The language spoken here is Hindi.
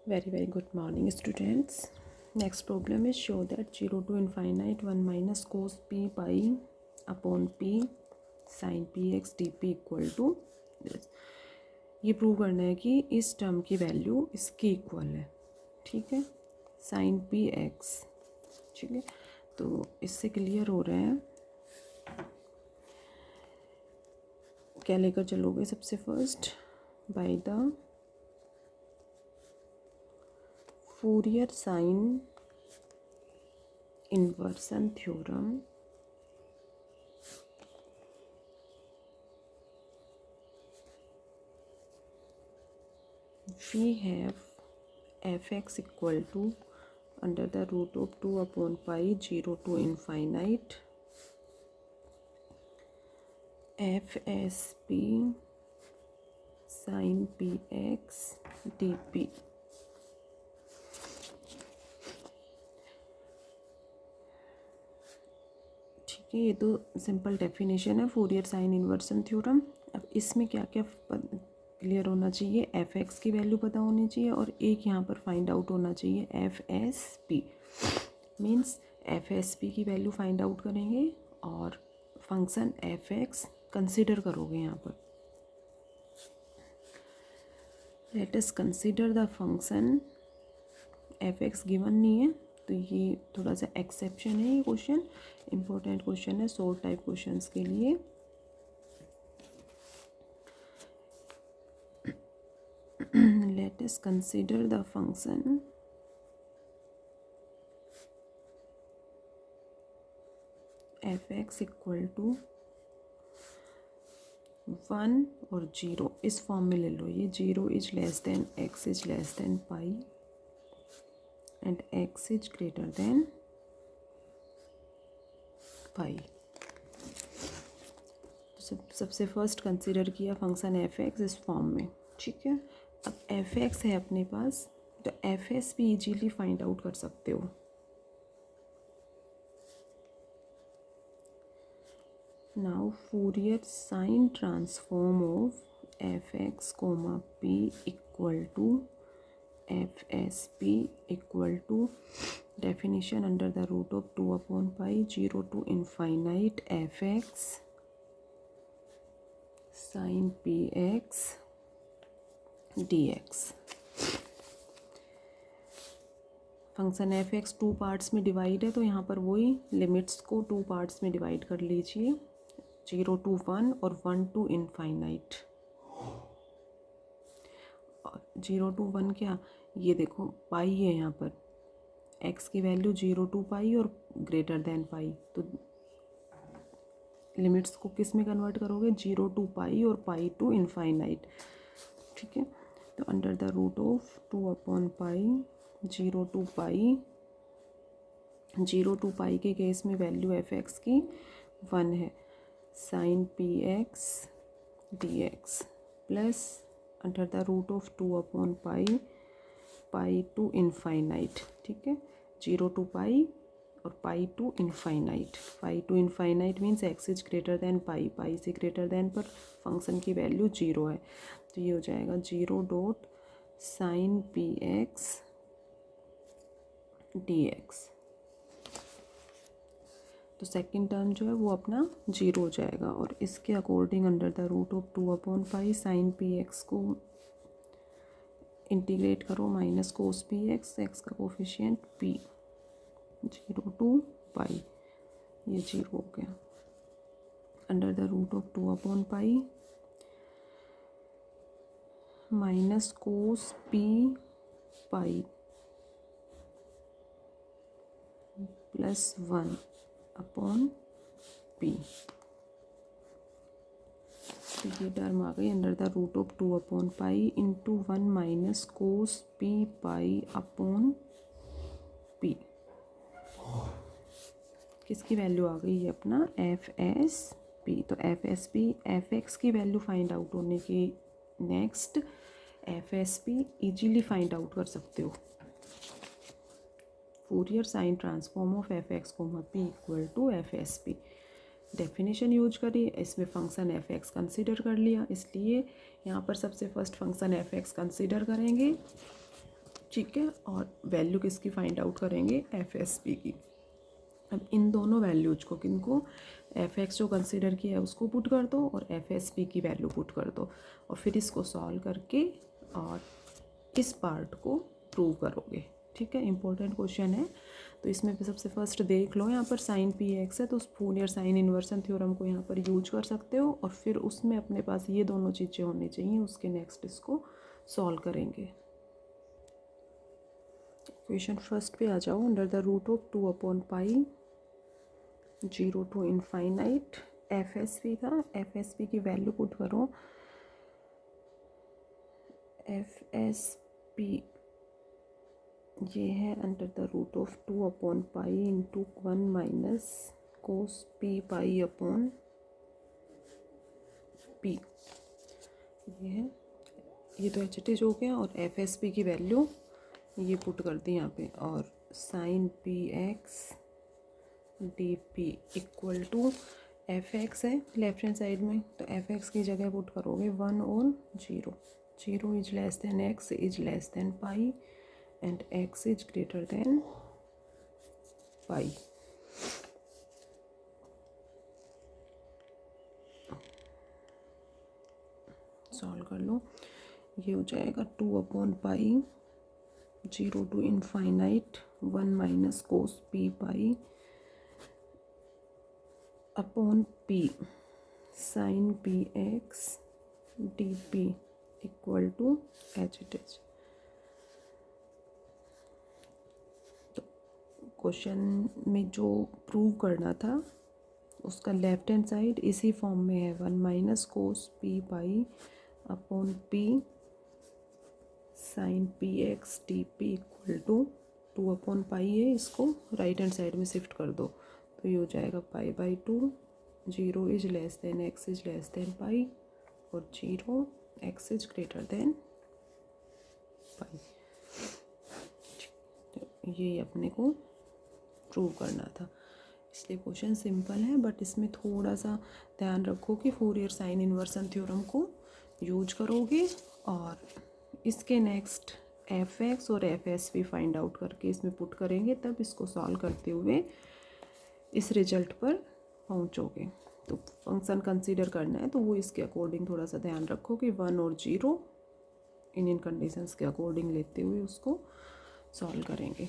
Very good morning, students. Next problem is show that 0 to infinite 1 minus cos p pi upon p sin px dp equal to this. ये प्रूव करना है कि इस टर्म की वैल्यू इसके इक्वल है। ठीक है, sin px। ठीक है, तो इससे क्लियर हो रहा है। क्या लेकर चलोगे सबसे first? By the Fourier sine inversion theorem we have fx equal to under the root of 2 upon pi 0 to infinite fsp sin px dp। ठीक है, ये तो सिंपल डेफिनेशन है फोरियर साइन इन्वर्सन थ्योरम। अब इसमें क्या क्या क्लियर होना चाहिए? एफ एक्स की वैल्यू पता होनी चाहिए और एक यहाँ पर फाइंड आउट होना चाहिए F S P. Means F S P की वैल्यू फाइंड आउट करेंगे और फंक्शन एफ एक्स कंसिडर करोगे यहाँ पर। Let us consider the function F X. Given नहीं है तो ये थोड़ा सा एक्सेप्शन है। ये क्वेश्चन इम्पोर्टेंट क्वेश्चन है शॉर्ट टाइप क्वेश्चंस के लिए। Let us consider the function F X equal to 1 और 0। इस फॉर्म में ले लो। ये 0 is less than x is less than pi and x is greater than pi. तो सबसे फर्स्ट कंसिडर किया फंक्शन एफ एक्स इस फॉर्म में। ठीक है, अब एफ एक्स है अपने पास तो एफ एस भी इजीली फाइंड आउट कर सकते हो। Now Fourier sine transform of F X comma P equal to F S P equal to definition under the root of 2 upon pi 0 to infinite F X sine P X D X. Function F X 2 parts में डिवाइड है तो यहाँ पर वही लिमिट्स को 2 पार्ट्स में डिवाइड कर लीजिए, 0 to 1 और 1 to इनफाइनाइट। 0 to 1 क्या? ये देखो पाई है यहाँ पर, x की वैल्यू 0 to पाई और ग्रेटर देन पाई। तो लिमिट्स को किस में कन्वर्ट करोगे? 0 to पाई और पाई टू इनफाइनाइट। ठीक है, तो under the root of 2 upon pi 0 to pi, 0 to pi के केस में वैल्यू एफ एक्स की 1 है, sine P X D X plus under the root of 2 upon pi pi to infinite. ठीक है, 0 to पाई और pi to infinite. Pi to infinite means X is greater than pi, pi से ग्रेटर देन पर फंक्शन की वैल्यू 0 है। तो ये हो जाएगा 0 dot sine P X D X. तो सेकेंड टर्म जो है वो अपना 0 हो जाएगा और इसके according under the root of 2 upon pi sine P X को इंटीग्रेट करो minus cos P X, X का कोफिशिएंट पी, 0 to पाई, ये 0 हो गया। Under the root of 2 upon pi minus cos P pi plus 1 upon P. तो ये टर्म आ गई under the root of 2 upon pi into 1 minus cos P pi upon P. किसकी वैल्यू आ गई? ये अपना एफ एस पी। तो F S P F X की वैल्यू फाइंड आउट होने की next F S P easily find out कर सकते हो। Fourier sine transform of F X comma P equal to F S P. Definition use करी, इसमें फंक्शन एफ एक्स कंसिडर कर लिया, इसलिए यहाँ पर सबसे first function F X consider करेंगे। ठीक है, और वैल्यू किसकी फाइंड आउट करेंगे, एफ एस पी की। अब इन दोनों वैल्यूज को किनको, एफ एक्स जो कंसिडर किया है उसको पुट कर दो और एफ एस पी की वैल्यू पुट कर दो और फिर इसको सॉल्व करके और इस पार्ट को प्रूव करोगे। ठीक है, इंपॉर्टेंट क्वेश्चन है। तो इसमें सबसे फर्स्ट देख लो, यहाँ पर साइन पी एक्स है तो उस फूरियर साइन इन्वर्सन थ्योरम को यहाँ पर यूज कर सकते हो और फिर उसमें अपने पास ये दोनों चीज़ें होनी चाहिए, उसके नेक्स्ट इसको सॉल्व करेंगे। इक्वेशन फर्स्ट पे आ जाओ, अंडर द रूट ऑफ 2/पाई 0 to infinite F S P था, एफ एस पी की वैल्यू पुट करो, एफ एस पी ये है अंडर द रूट ऑफ 2/पाई into 1 minus cos P pi upon P, ये है, ये तो एच टी हो गया और एफ एस पी की वैल्यू ये पुट कर दी यहाँ पे, और sine P X D P equal to F x है लेफ्ट हैंड साइड में, तो एफ एक्स की जगह पुट करोगे 1 और 0, 0 is less than X is less than pi and X is greater than pi. Solve कर लो, ये हो जाएगा 2/पाई 0 to infinite 1 minus cos P pi upon P sine P X D P equal to H it is. तो क्वेश्चन में जो प्रूव करना था उसका लेफ्ट हैंड साइड इसी फॉर्म में है, 1 minus cos P pi upon P sine P X D P equal to 2/पाई है, इसको राइट हैंड साइड में शिफ्ट कर दो तो ये हो जाएगा पाई/2, 0 is less than X is less than pi और 0 X is greater than pi. तो ये अपने को प्रूव करना था, इसलिए क्वेश्चन सिंपल है बट इसमें थोड़ा सा ध्यान रखो कि फूरियर साइन इन्वर्सन थ्योरम को यूज करोगे और इसके नेक्स्ट एफ एक्स और एफ एस भी फाइंड आउट करके इसमें पुट करेंगे, तब इसको सॉल्व करते हुए इस रिजल्ट पर पहुंचोगे। तो फंक्शन कंसीडर करना है तो वो इसके अकॉर्डिंग थोड़ा सा ध्यान रखो कि 1 और 0 इन कंडीशंस के अकॉर्डिंग लेते हुए उसको सॉल्व करेंगे।